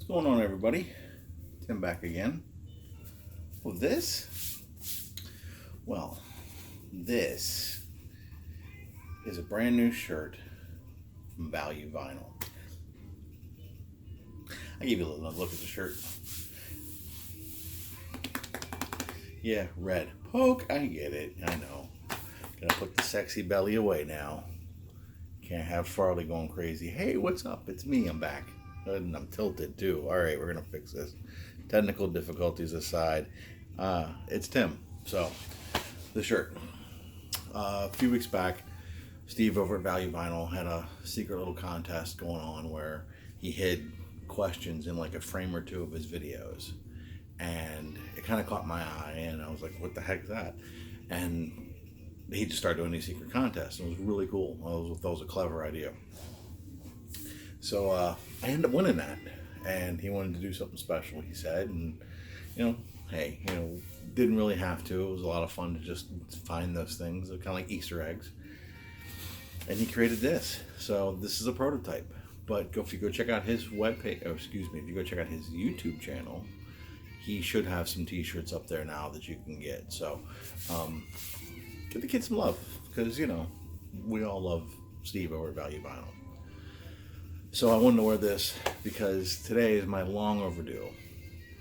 What's going on, everybody? Tim back again. Well, this is a brand new shirt from Value Vinyl. I give you a little look at the shirt. Yeah, red. Poke, I get it. I know. Gonna put the sexy belly away now. Can't have Farley going crazy. Hey, what's up? It's me. I'm back. And I'm tilted too. All right, we're gonna fix this. Technical difficulties aside, it's Tim. So, the shirt. A few weeks back, Steve over at Value Vinyl had a secret little contest going on where he hid questions in like a frame or two of his videos, and it kind of caught my eye, and I was like, "What the heck is that?" And he just started doing these secret contests. It was really cool. That was a clever idea. So I ended up winning that, and he wanted to do something special, he said, and hey, didn't really have to. It was a lot of fun to just find those things. They're kind of like Easter eggs. And he created this. So this is a prototype. But if you go check out his webpage, if you go check out his YouTube channel, he should have some t-shirts up there now that you can get. So give the kid some love, because we all love Steve over at Value Vinyl. So I wanted to wear this because today is my long overdue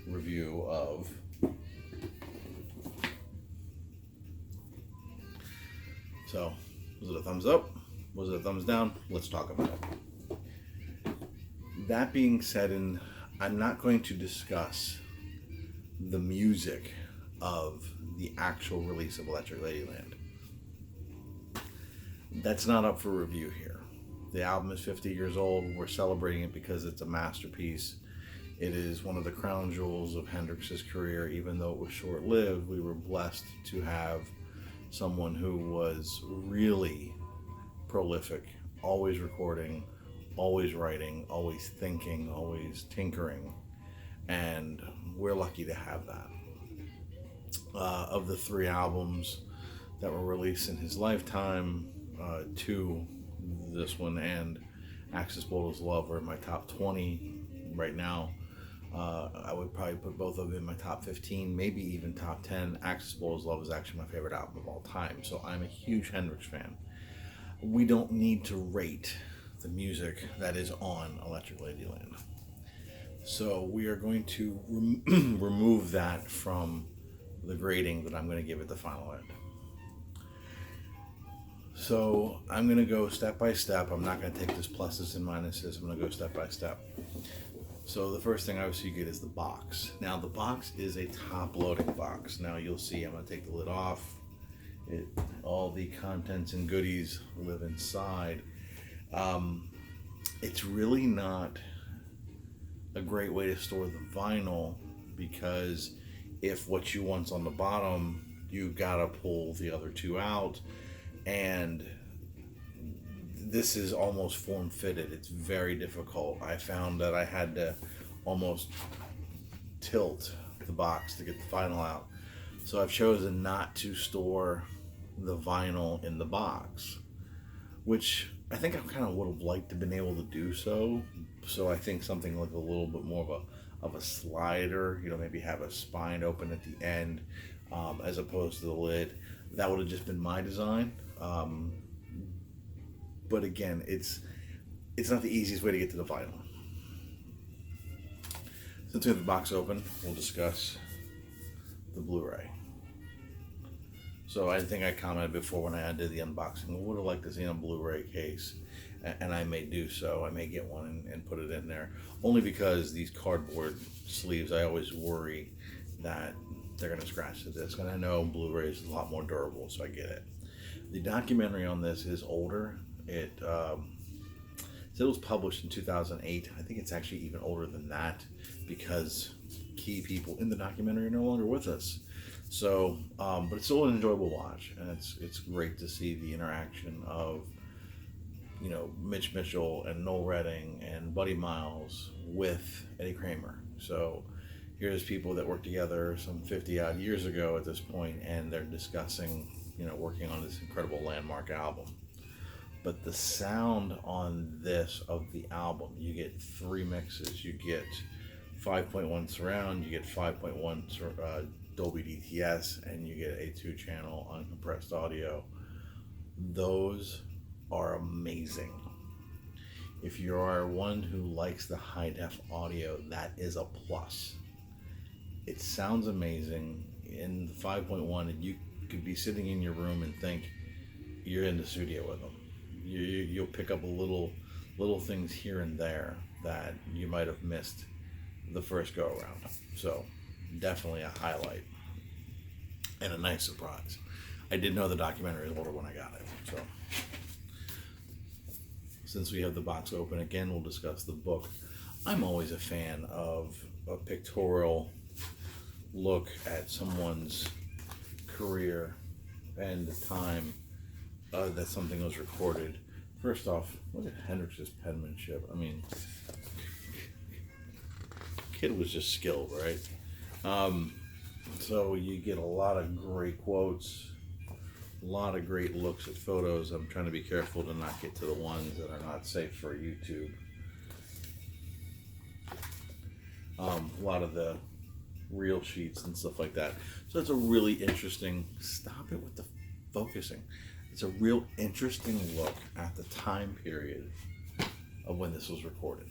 review of So, was it a thumbs up? Was it a thumbs down? Let's talk about it. That being said, and I'm not going to discuss the music of the actual release of Electric Ladyland. That's not up for review here. The album is 50 years old. We're celebrating it because it's a masterpiece. It is one of the crown jewels of Hendrix's career. Even though it was short-lived, we were blessed to have someone who was really prolific, always recording, always writing, always thinking, always tinkering. And we're lucky to have that. Of the 3 albums that were released in his lifetime, 2, this one and Access Bold as Love, are in my top 20 right now. I would probably put both of them in my top 15, maybe even top 10. Access Bold as Love is actually my favorite album of all time, so I'm a huge Hendrix fan. We don't need to rate the music that is on Electric Ladyland. So we are going to remove that from the grading that I'm going to give it the final end. So I'm going to go step by step. I'm not going to take this pluses and minuses. I'm going to go step by step. So the first thing obviously you get is the box. Now the box is a top-loading box. Now you'll see I'm going to take the lid off. All the contents and goodies live inside. It's really not a great way to store the vinyl, because if what you want's on the bottom, you gotta pull the other 2 out. And this is almost form-fitted. It's very difficult. I found that I had to almost tilt the box to get the vinyl out. So I've chosen not to store the vinyl in the box, which I think I kind of would have liked to have been able to do so. So I think something like a little bit more of a slider, maybe have a spine open at the end, as opposed to the lid. That would have just been my design. But again, it's not the easiest way to get to the vinyl. Since we have the box open, we'll discuss the Blu-ray. So I think I commented before when I did the unboxing, I would have liked to see a Blu-ray case, and I may do so. I may get one and put it in there, only because these cardboard sleeves, I always worry that they're going to scratch the disc, and I know Blu-ray is a lot more durable, so I get it. The documentary on this is older. It was published in 2008. I think it's actually even older than that, because key people in the documentary are no longer with us. So, but it's still an enjoyable watch, and it's great to see the interaction of Mitch Mitchell and Noel Redding and Buddy Miles with Eddie Kramer. So here's people that worked together some 50 odd years ago at this point, and they're discussing working on this incredible landmark album. But the sound on this of the album, you get 3 mixes. You get 5.1 surround, you get 5.1 Dolby DTS, and you get a 2-channel uncompressed audio. Those are amazing. If you are one who likes the high def audio, that is a plus. It sounds amazing. In the 5.1, and you could be sitting in your room and think you're in the studio with them. You'll pick up little things here and there that you might have missed the first go around. So definitely a highlight and a nice surprise. I didn't know the documentary was older when I got it. So since we have the box open again, we'll discuss the book. I'm always a fan of a pictorial look at someone's career and the time that something was recorded. First off, look at Hendrix's penmanship. I mean, kid was just skilled, right? So you get a lot of great quotes, a lot of great looks at photos. I'm trying to be careful to not get to the ones that are not safe for YouTube. A lot of the reel sheets and stuff like that. So it's a really interesting, stop it with the focusing. It's a real interesting look at the time period of when this was recorded.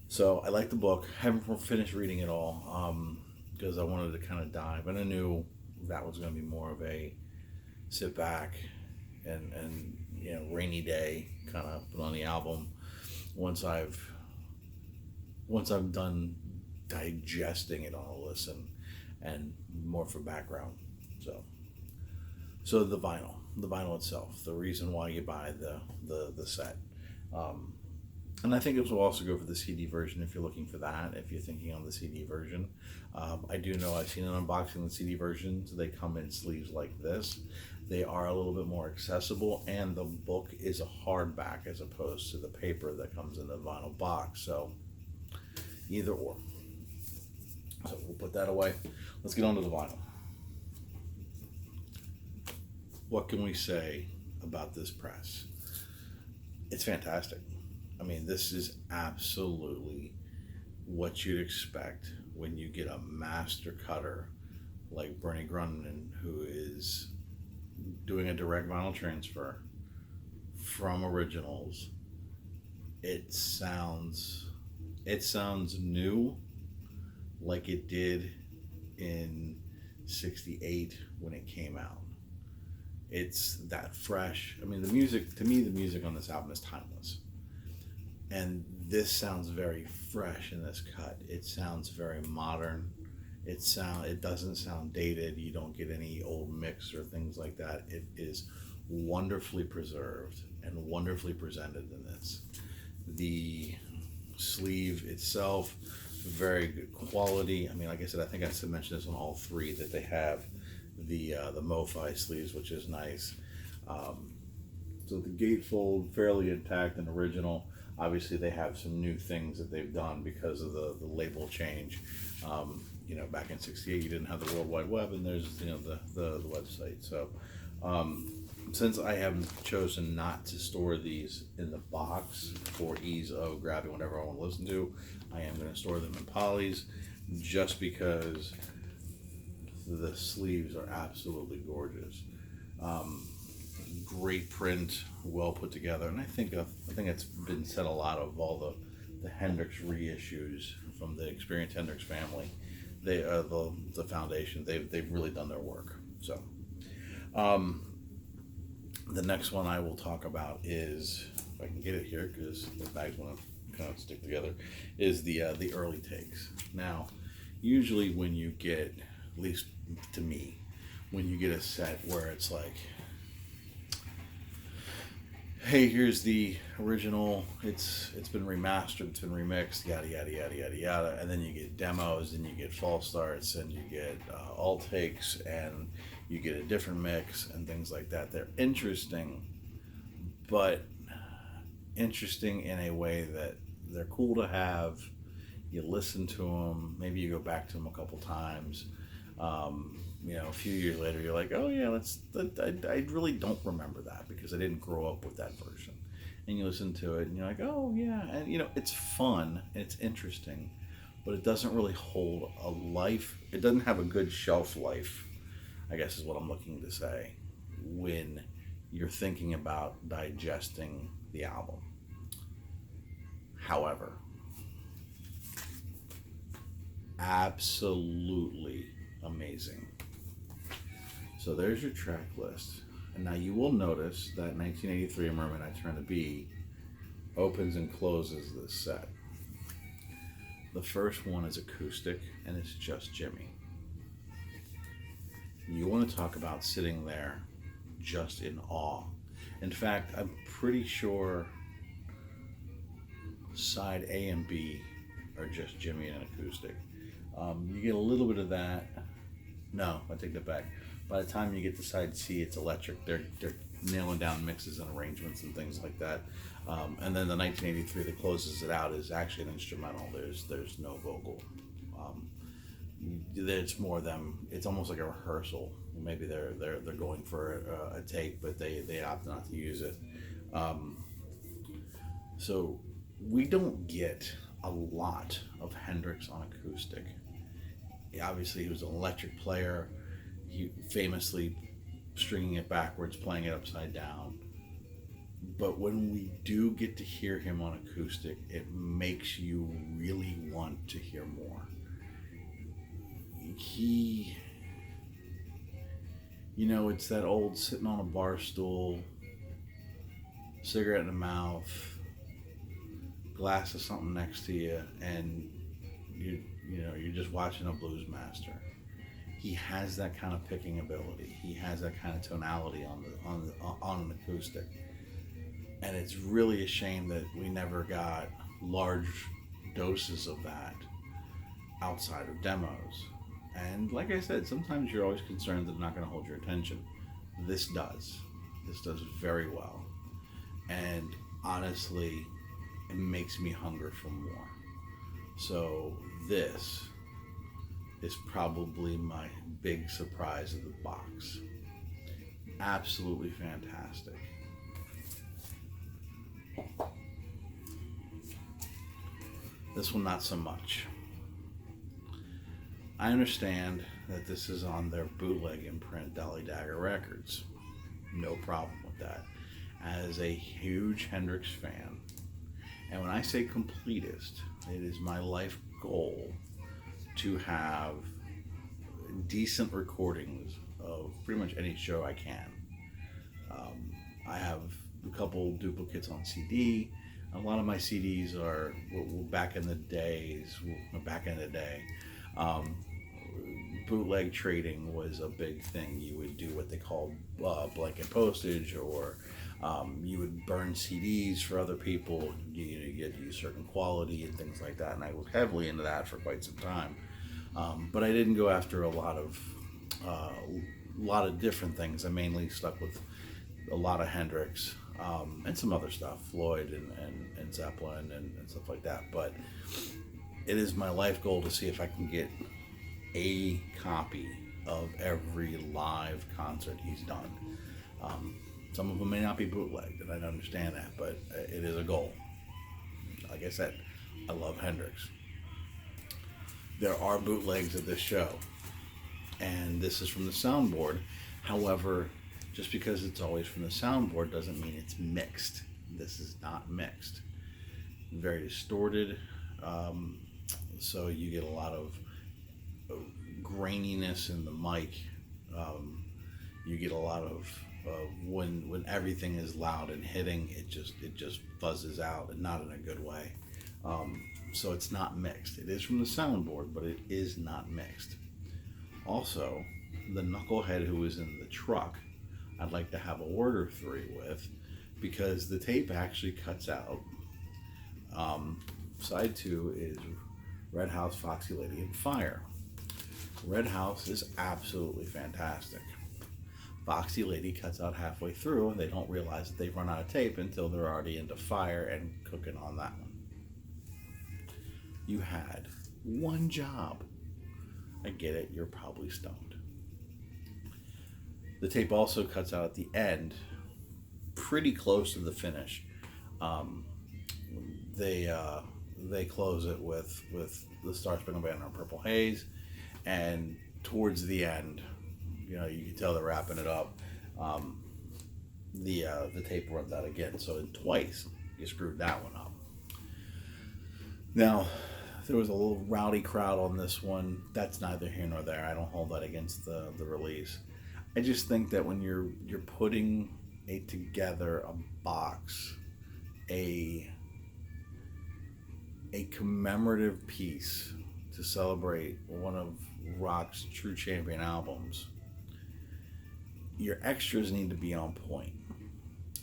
So I like the book. Haven't finished reading it all because I wanted to kind of dive, and I knew that was going to be more of a sit back and rainy day kind of put on the album once I've done digesting it on a listen and more for background. So the vinyl itself, the reason why you buy the set. And I think it will also go for the CD version if you're looking for that, if you're thinking on the CD version. I do know I've seen an unboxing the CD versions. They come in sleeves like this. They are a little bit more accessible, and the book is a hardback as opposed to the paper that comes in the vinyl box. So either or. So we'll put that away. Let's get on to the vinyl. What can we say about this press? It's fantastic. I mean, this is absolutely what you'd expect when you get a master cutter like Bernie Grundman, who is doing a direct vinyl transfer from originals. It sounds new, like it did in '68 when it came out. It's that fresh. I mean, the music on this album is timeless. And this sounds very fresh in this cut. It sounds very modern. It doesn't sound dated. You don't get any old mix or things like that. It is wonderfully preserved and wonderfully presented in this. The sleeve itself, very good quality. I mean, like I said, I think I mentioned this on all three, that they have the MoFi sleeves, which is nice. So the gatefold, fairly intact and original. Obviously, they have some new things that they've done because of the label change. Back in '68, you didn't have the World Wide Web, and there's the website. So since I have chosen not to store these in the box for ease of grabbing whatever I want to listen to, I am going to store them in polys, just because the sleeves are absolutely gorgeous. Great print, well put together, and I think it's been said a lot of all the Hendrix reissues from the Experienced Hendrix family. They are the foundation. They've really done their work. So the next one I will talk about is, if I can get it here because the bags want to kind of stick together, is the early takes. Now, usually when you get, at least to me, when you get a set where it's like, hey, here's the original, it's been remastered, it's been remixed, yada yada yada yada yada, and then you get demos, and you get false starts, and you get all takes, and you get a different mix and things like that. They're interesting, but interesting in a way that they're cool to have. You listen to them, maybe you go back to them a couple times. A few years later, you're like, oh yeah, I really don't remember that because I didn't grow up with that version. And you listen to it, and you're like, oh yeah, and it's fun, and it's interesting, but it doesn't really hold a life. It doesn't have a good shelf life, I guess is what I'm looking to say, when you're thinking about digesting the album. However, absolutely amazing. So there's your track list. And now you will notice that 1983 A Mermaid I Turn to Be opens and closes this set. The first one is acoustic, and it's just Jimmy. You want to talk about sitting there just in awe. In fact, I'm pretty sure side A and B are just Jimmy and acoustic. You get a little bit of that. No, I take that back. By the time you get to side C, it's electric. They're nailing down mixes and arrangements and things like that. And then the 1983 that closes it out is actually an instrumental. There's no vocal. It's more them. It's almost like a rehearsal. Maybe they're going for a take, but they opt not to use it. So we don't get a lot of Hendrix on acoustic. Obviously, he was an electric player. He famously stringing it backwards, playing it upside down. But when we do get to hear him on acoustic, it makes you really want to hear more. It's that old sitting on a bar stool, cigarette in the mouth, glass of something next to you, and you're just watching a blues master. He has that kind of picking ability. He has that kind of tonality on an acoustic, and it's really a shame that we never got large doses of that outside of demos. And like I said, sometimes you're always concerned that it's not going to hold your attention. This does. This does very well, and honestly, it makes me hunger for more. So this is probably my big surprise of the box. Absolutely fantastic. This one, not so much. I understand that this is on their bootleg imprint, Dolly Dagger Records. No problem with that. As a huge Hendrix fan, and when I say completist, it is my life goal to have decent recordings of pretty much any show I can. I have a couple duplicates on CD. A lot of my CDs are back in the day. Bootleg trading was a big thing. You would do what they called blanket postage, or you would burn CDs for other people. You had to use certain quality and things like that, and I was heavily into that for quite some time. But I didn't go after a lot of different things. I mainly stuck with a lot of Hendrix and some other stuff, Floyd and Zeppelin and stuff like that. But it is my life goal to see if I can get a copy of every live concert he's done. Some of them may not be bootlegged, and I understand that, but it is a goal. Like I said, I love Hendrix. There are bootlegs of this show, and this is from the soundboard. However, just because it's always from the soundboard doesn't mean it's mixed. This is not mixed. Very distorted, so you get a lot of graininess in the mic. You get a lot of when everything is loud and hitting, it just buzzes out, and not in a good way. So it's not mixed. It is from the soundboard, but it is not mixed. Also, the knucklehead who is in the truck, I'd like to have a word or three with, because the tape actually cuts out. Side 2 is Red House, Foxy Lady, and Fire. Red House is absolutely fantastic. Foxy Lady cuts out halfway through, and they don't realize that they've run out of tape until they're already into Fire and cooking on that one. You had one job. I get it, you're probably stoned. The tape also cuts out at the end, pretty close to the finish. they close it with the Star Spangled Banner and Purple Haze, and towards the end, you know, you can tell they're wrapping it up. The tape runs out again, so twice you screwed that one up. Now, there was a little rowdy crowd on this one. That's neither here nor there. I don't hold that against the release. I just think that when you're putting together a box, a commemorative piece to celebrate one of rock's true champion albums, your extras need to be on point.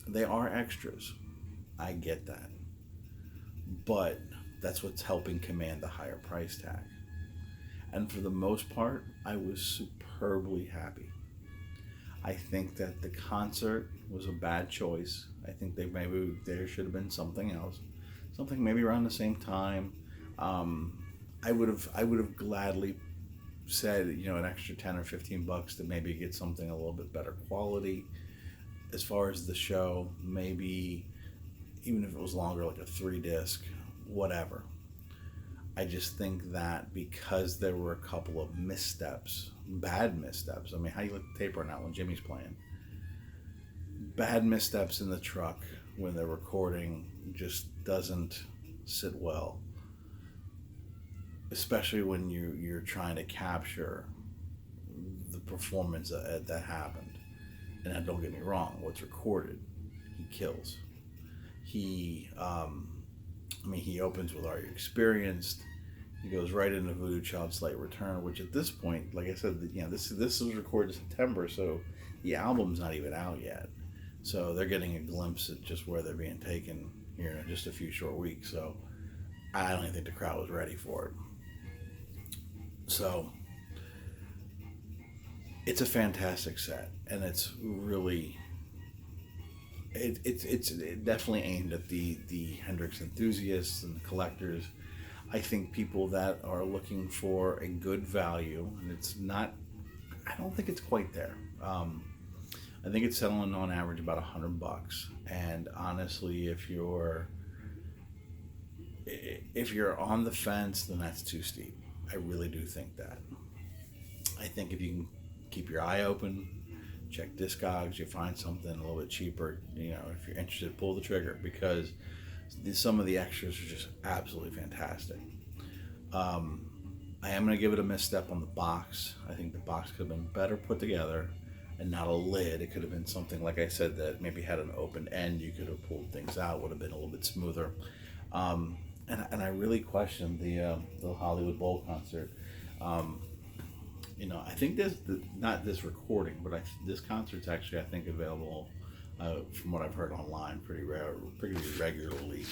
They are extras. I get that. But that's what's helping command the higher price tag. And for the most part, I was superbly happy. I think that the concert was a bad choice. I think there should have been something else. Something maybe around the same time. I would have gladly said, you know, an extra 10 or 15 bucks to maybe get something a little bit better quality. As far as the show, maybe even if it was longer, like a 3-disc, whatever. I just think that because there were a couple of missteps, bad missteps. I mean, how do you let the tape run out when Jimmy's playing? Bad missteps in the truck when they're recording just doesn't sit well. Especially when you're trying to capture the performance that happened. And don't get me wrong, what's recorded, he kills. He opens with Are You Experienced? He goes right into Voodoo Child's Late Return, which at this point, like I said, you know, this was recorded in September, so the album's not even out yet. So they're getting a glimpse at just where they're being taken here in just a few short weeks. So I don't even think the crowd was ready for it. So it's a fantastic set, and it's really it's definitely aimed at the Hendrix enthusiasts and the collectors. I think people that are looking for a good value, and it's not, I don't think it's quite there. I think it's settling on average about $100, and honestly, if you're on the fence, then that's too steep. I really do think that. I think if you can keep your eye open, check Discogs, you find something a little bit cheaper, you know, if you're interested, pull the trigger, because some of the extras are just absolutely fantastic. I am going to give it a misstep on the box. I think the box could have been better put together and not a lid. It could have been something, like I said, that maybe had an open end. You could have pulled things out, would have been a little bit smoother. And I really questioned the Hollywood Bowl concert. You know, I think not this recording, but this concert's actually, I think, available from what I've heard online pretty regularly.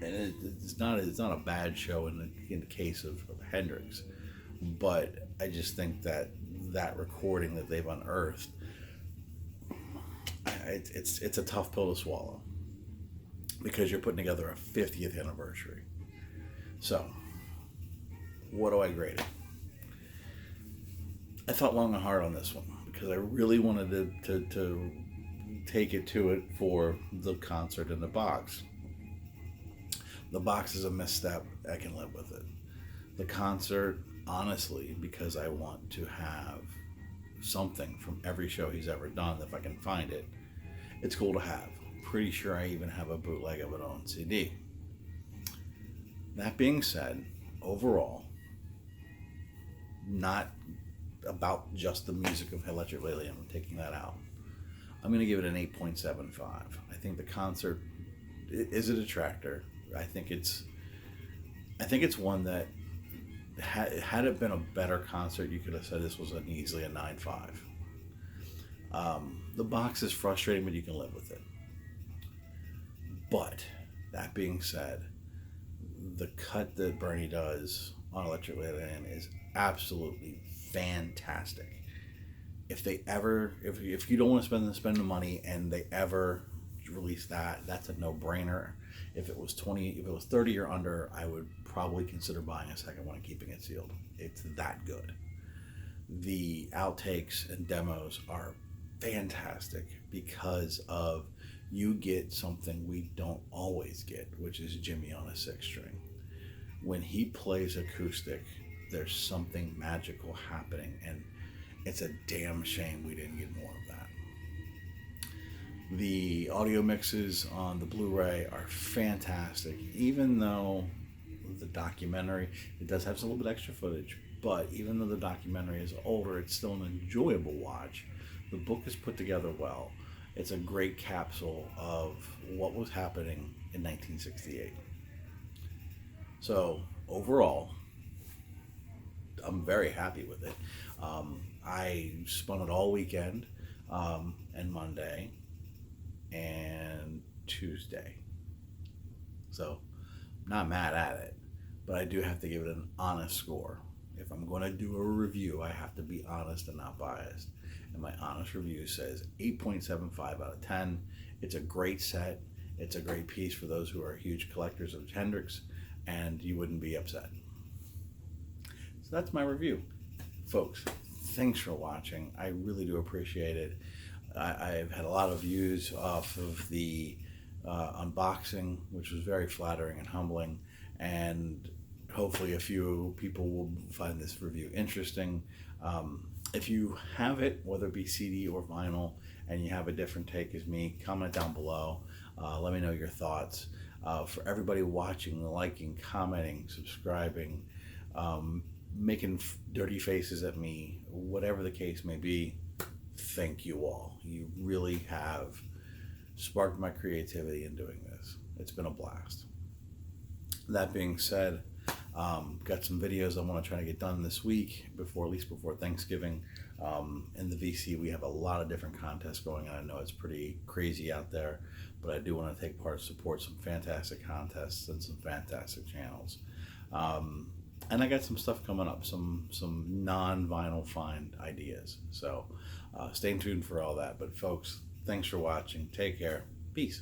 And it's not a bad show in the case of Hendrix, but I just think that recording that they've unearthed, it's a tough pill to swallow, because you're putting together a 50th anniversary. So, what do I grade it? I thought long and hard on this one, because I really wanted to take it to it for the concert in the box. The box is a misstep. I can live with it. The concert, honestly, because I want to have something from every show he's ever done, if I can find it, it's cool to have. Pretty sure I even have a bootleg of it on CD. That being said, overall, not about just the music of Electric Ladyland, I'm taking that out, I'm going to give it an 8.75. I think the concert is a detractor. I think it's one that had it been a better concert, you could have said this was easily a 9.5. The box is frustrating, but you can live with it. But that being said, the cut that Bernie does on Electric Ladyland is absolutely fantastic. If you don't want to spend the money and they ever release that, that's a no-brainer. If it was 30 or under, I would probably consider buying a second one and keeping it sealed. It's that good. The outtakes and demos are fantastic because of you get something we don't always get, which is Jimmy on a 6-string. When he plays acoustic, there's something magical happening, and it's a damn shame we didn't get more of that. The audio mixes on the Blu-ray are fantastic, even though the documentary, it does have some little bit extra footage, but even though the documentary is older, it's still an enjoyable watch. The book is put together well. It's a great capsule of what was happening in 1968. So overall, I'm very happy with it. I spun it all weekend, and Monday and Tuesday. So I'm not mad at it, but I do have to give it an honest score. If I'm going to do a review, I have to be honest and not biased. And my honest review says 8.75 out of 10. It's a great set. It's a great piece for those who are huge collectors of Hendrix, and you wouldn't be upset. So that's my review. Folks, thanks for watching. I really do appreciate it. I've had a lot of views off of the unboxing, which was very flattering and humbling, and hopefully a few people will find this review interesting. If you have it, whether it be CD or vinyl, and you have a different take as me, comment down below. Let me know your thoughts. For everybody watching, liking, commenting, subscribing, making dirty faces at me, whatever the case may be, thank you all. You really have sparked my creativity in doing this. It's been a blast. That being said, got some videos I want to try to get done this week, at least before Thanksgiving. In the VC, we have a lot of different contests going on. I know it's pretty crazy out there, but I do want to take part, support some fantastic contests and some fantastic channels. And I got some stuff coming up, some non-vinyl find ideas. So stay tuned for all that. But folks, thanks for watching. Take care. Peace.